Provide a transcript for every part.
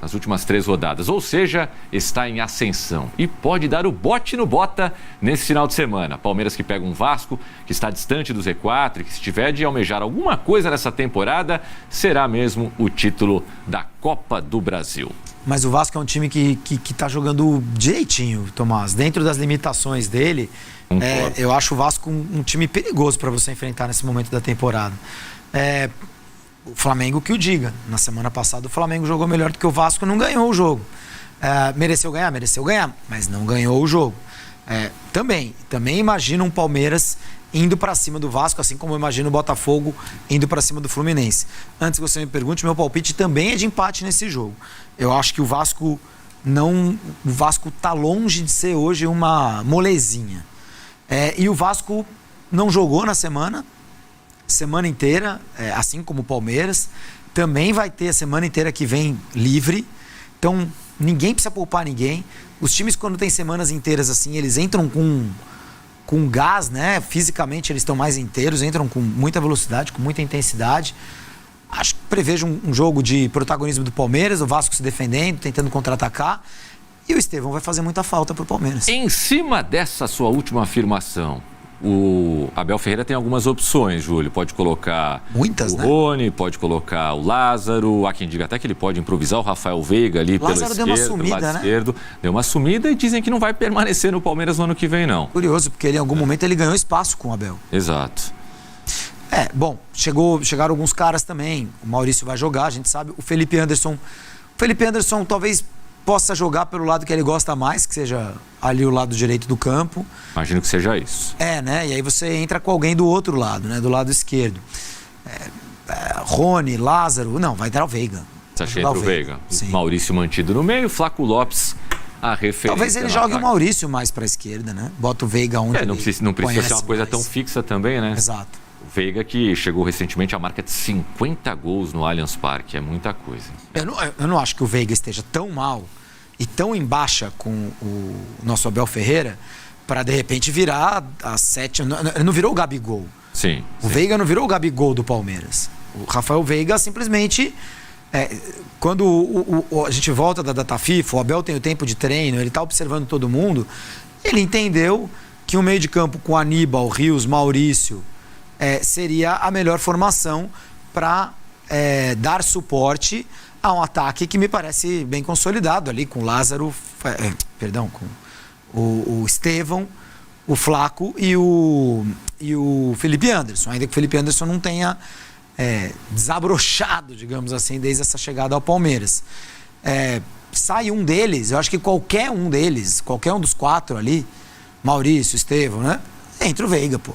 nas últimas 3 rodadas. Ou seja, está em ascensão e pode dar o bote no bota nesse final de semana. Palmeiras que pega um Vasco, que está distante do Z4 e que se tiver de almejar alguma coisa nessa temporada, será mesmo o título da Copa do Brasil. Mas o Vasco é um time que tá jogando direitinho, Tomás. Dentro das limitações dele, eu acho o Vasco um time perigoso para você enfrentar nesse momento da temporada. O Flamengo que o diga. Na semana passada o Flamengo jogou melhor do que o Vasco, não ganhou o jogo. Mereceu ganhar, mas não ganhou o jogo. Também imagino um Palmeiras indo para cima do Vasco, assim como eu imagino o Botafogo indo para cima do Fluminense. Antes que você me pergunte, meu palpite também é de empate nesse jogo. Eu acho que o Vasco tá longe de ser hoje uma molezinha. E o Vasco não jogou na semana inteira, assim como o Palmeiras. Também vai ter a semana inteira que vem livre. Então, ninguém precisa poupar ninguém. Os times, quando tem semanas inteiras assim, eles entram com gás, né? Fisicamente eles estão mais inteiros, entram com muita velocidade, com muita intensidade. Acho que prevejo um jogo de protagonismo do Palmeiras, o Vasco se defendendo, tentando contra-atacar, e o Estevão vai fazer muita falta pro Palmeiras. Em cima dessa sua última afirmação, o Abel Ferreira tem algumas opções, Júlio. Pode colocar muitas, o Rony, pode colocar o Lázaro. Há quem diga até que ele pode improvisar o Rafael Veiga ali pelo esquerdo, deu uma sumida, lado esquerdo. Deu uma sumida e dizem que não vai permanecer no Palmeiras no ano que vem, não. Curioso, porque ele, em algum momento ele ganhou espaço com o Abel. Exato. Bom, chegaram alguns caras também. O Maurício vai jogar, a gente sabe. O Felipe Anderson talvez possa jogar pelo lado que ele gosta mais, que seja ali o lado direito do campo. Imagino que seja isso. Né? E aí você entra com alguém do outro lado, né? Do lado esquerdo. Rony, Lázaro... Não, vai entrar o Veiga. Você acha que entra o Veiga? Sim. Maurício mantido no meio, Flaco Lopes, a referência. Talvez ele jogue o Maurício mais para a esquerda, né? Bota o Veiga onde não precisa ser uma coisa tão fixa também, né? Exato. O Veiga que chegou recentemente à marca de 50 gols no Allianz Parque. É muita coisa. Eu não acho que o Veiga esteja tão mal e tão em baixa com o nosso Abel Ferreira para de repente virar a 7. Não virou o Gabigol. Sim. O Veiga não virou o Gabigol do Palmeiras. O Rafael Veiga simplesmente... quando a gente volta da data FIFA, o Abel tem o tempo de treino, ele está observando todo mundo, ele entendeu que o meio de campo com Aníbal, Rios, Maurício seria a melhor formação para dar suporte a um ataque que me parece bem consolidado ali, com o Lázaro, com o Estevão, o Flaco e o Felipe Anderson, ainda que o Felipe Anderson não tenha desabrochado, digamos assim, desde essa chegada ao Palmeiras. Sai um deles, eu acho que qualquer um dos 4 ali, Maurício, Estevão, né? Entra o Veiga, pô.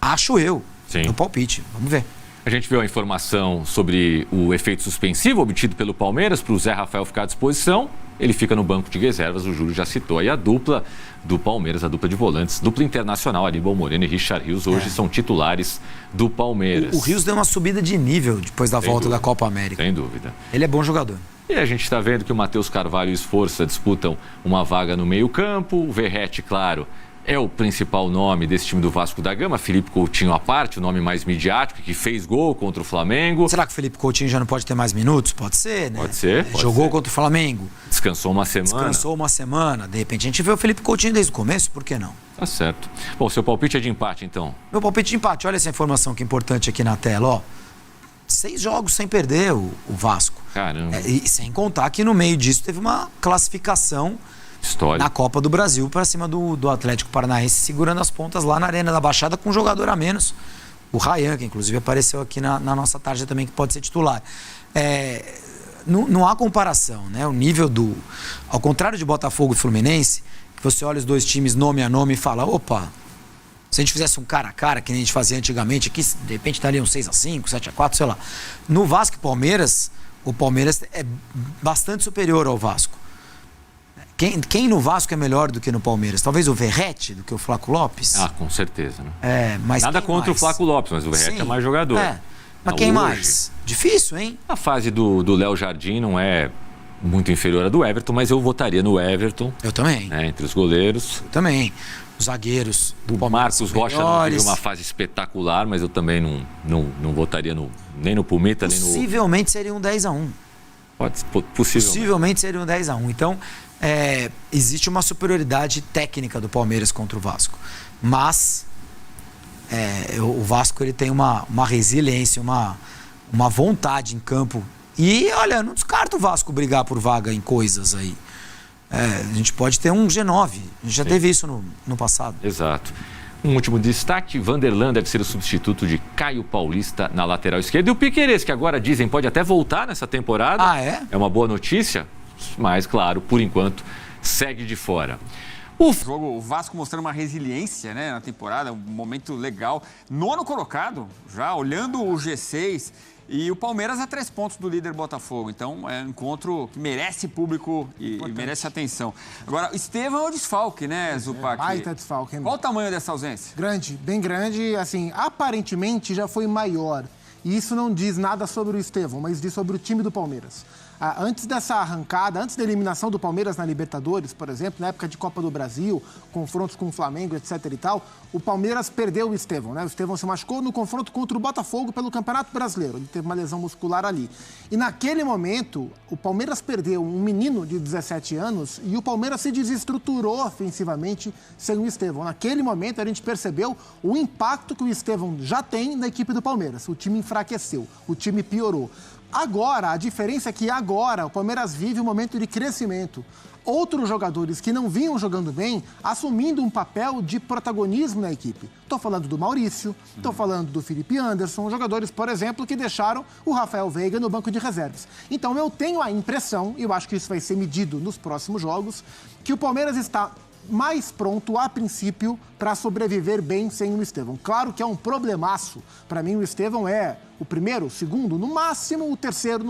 Acho eu. Sim. No palpite. Vamos ver. A gente viu a informação sobre o efeito suspensivo obtido pelo Palmeiras para o Zé Rafael ficar à disposição. Ele fica no banco de reservas, o Júlio já citou. Aí a dupla do Palmeiras, a dupla de volantes, dupla internacional, Aníbal Moreno e Richard Rios, hoje são titulares do Palmeiras. O Rios deu uma subida de nível depois da volta da Copa América. Sem dúvida. Ele é bom jogador. E a gente está vendo que o Matheus Carvalho e o Esforça disputam uma vaga no meio-campo. O Verratti, claro, é o principal nome desse time do Vasco da Gama. Felipe Coutinho à parte, o nome mais midiático, que fez gol contra o Flamengo. Será que o Felipe Coutinho já não pode ter mais minutos? Pode ser, né? Pode ser. Jogou contra o Flamengo. Descansou uma semana. De repente a gente vê o Felipe Coutinho desde o começo, por que não? Tá certo. Bom, seu palpite é de empate, então? Meu palpite de empate. Olha essa informação que é importante aqui na tela, ó. 6 jogos sem perder o Vasco. Caramba. E sem contar que no meio disso teve uma classificação histórica na Copa do Brasil para cima do Atlético Paranaense, segurando as pontas lá na Arena da Baixada com um jogador a menos. O Ryan, que inclusive apareceu aqui na nossa tarde também, que pode ser titular. Não há comparação, né? O nível ao contrário de Botafogo e Fluminense, que você olha os dois times nome a nome e fala, opa, se a gente fizesse um cara a cara, que nem a gente fazia antigamente, aqui de repente estaria um 6-5, 7-4, sei lá. No Vasco e Palmeiras, o Palmeiras é bastante superior ao Vasco. Quem no Vasco é melhor do que no Palmeiras? Talvez o Verratti do que o Flaco Lopes? Com certeza. Né? Mas nada contra mais? O Flaco Lopes, mas o Verratti é mais jogador. Mas quem mais? Difícil, hein? A fase do Léo Jardim não é muito inferior à do Everton, mas eu votaria no Everton. Eu também. Entre os goleiros. Eu também. Os zagueiros do Palmeiras. Marcos Rocha não teve uma fase espetacular, mas eu também não votaria nem no Pumita, nem no... Possivelmente seria um 10-1. Possivelmente seria um 10-1. Então, existe uma superioridade técnica do Palmeiras contra o Vasco. Mas o Vasco ele tem uma resiliência, uma vontade em campo. E, olha, não descarta o Vasco brigar por vaga em coisas aí. A gente pode ter um G9. A gente já teve isso no passado. Exato. Um último destaque, Vanderlan deve ser o substituto de Caio Paulista na lateral esquerda. E o Piquerez, que agora dizem pode até voltar nessa temporada. É uma boa notícia, mas, claro, por enquanto, segue de fora. O Vasco mostrando uma resiliência, né, na temporada, um momento legal. Nono colocado, já olhando o G6. E o Palmeiras a 3 pontos do líder Botafogo. Então, é um encontro que merece público e merece atenção. Agora, o Estevão é o desfalque, né, Zupac? Baita desfalque. Qual o tamanho dessa ausência? Grande, bem grande. Assim, aparentemente já foi maior. E isso não diz nada sobre o Estevão, mas diz sobre o time do Palmeiras. Antes dessa arrancada, antes da eliminação do Palmeiras na Libertadores, por exemplo, na época de Copa do Brasil, confrontos com o Flamengo, etc. e tal, o Palmeiras perdeu o Estevão, né? O Estevão se machucou no confronto contra o Botafogo pelo Campeonato Brasileiro. Ele teve uma lesão muscular ali. E naquele momento, o Palmeiras perdeu um menino de 17 anos e o Palmeiras se desestruturou ofensivamente sem o Estevão. Naquele momento, a gente percebeu o impacto que o Estevão já tem na equipe do Palmeiras. O time enfraqueceu, o time piorou. Agora, a diferença é que agora o Palmeiras vive um momento de crescimento. Outros jogadores que não vinham jogando bem, assumindo um papel de protagonismo na equipe. Estou falando do Maurício, estou falando do Felipe Anderson, jogadores, por exemplo, que deixaram o Rafael Veiga no banco de reservas. Então eu tenho a impressão, e eu acho que isso vai ser medido nos próximos jogos, que o Palmeiras está mais pronto, a princípio, para sobreviver bem sem o Estevão. Claro que é um problemaço. Para mim, o Estevão é o primeiro, o segundo, no máximo o terceiro,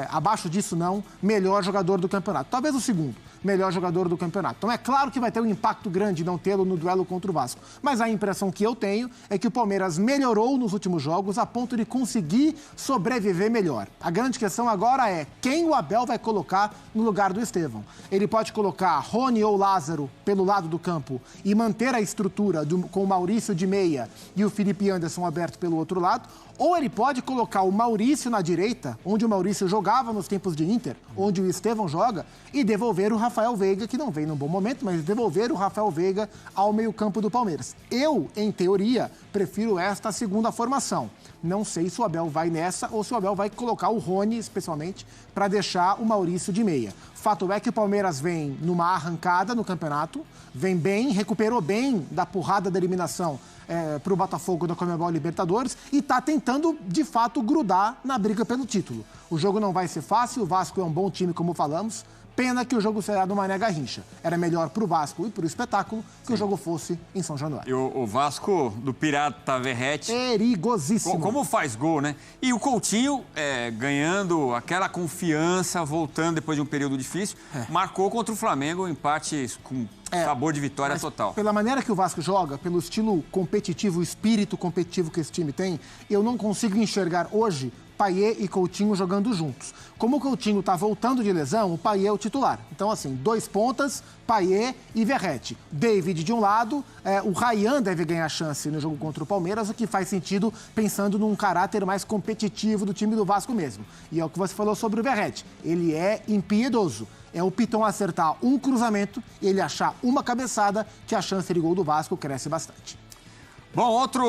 abaixo disso não, melhor jogador do campeonato. Talvez o segundo melhor jogador do campeonato. Então é claro que vai ter um impacto grande não tê-lo no duelo contra o Vasco. Mas a impressão que eu tenho é que o Palmeiras melhorou nos últimos jogos a ponto de conseguir sobreviver melhor. A grande questão agora é quem o Abel vai colocar no lugar do Estevão. Ele pode colocar Rony ou Lázaro pelo lado do campo e manter a estrutura com o Maurício de meia e o Felipe Anderson aberto pelo outro lado, ou ele pode colocar o Maurício na direita, onde o Maurício jogava nos tempos de Inter, onde o Estevão joga, e devolver o Rafael Veiga, que não vem num bom momento, mas devolver o Rafael Veiga ao meio-campo do Palmeiras. Eu, em teoria, prefiro esta segunda formação. Não sei se o Abel vai nessa ou se o Abel vai colocar o Rony, especialmente, para deixar o Maurício de meia. Fato é que o Palmeiras vem numa arrancada no campeonato, vem bem, recuperou bem da porrada da eliminação para o Botafogo da Conmebol Libertadores e está tentando, de fato, grudar na briga pelo título. O jogo não vai ser fácil, o Vasco é um bom time, como falamos. Pena que o jogo será do Mané Garrincha. Era melhor para o Vasco e para o espetáculo que o jogo fosse em São Januário. E o Vasco do Pirata Verrete... Perigosíssimo. Como faz gol, né? E o Coutinho, ganhando aquela confiança, voltando depois de um período difícil, marcou contra o Flamengo um empate com sabor de vitória total. Pela maneira que o Vasco joga, pelo estilo competitivo, o espírito competitivo que esse time tem, eu não consigo enxergar hoje Payet e Coutinho jogando juntos. Como o Coutinho está voltando de lesão, o Payet é o titular. Então, assim, 2 pontas, Payet e Verratti. David de um lado, o Ryan deve ganhar chance no jogo contra o Palmeiras, o que faz sentido pensando num caráter mais competitivo do time do Vasco mesmo. E é o que você falou sobre o Verratti. Ele é impiedoso. É o Piton acertar um cruzamento e ele achar uma cabeçada que a chance de gol do Vasco cresce bastante. Bom, outro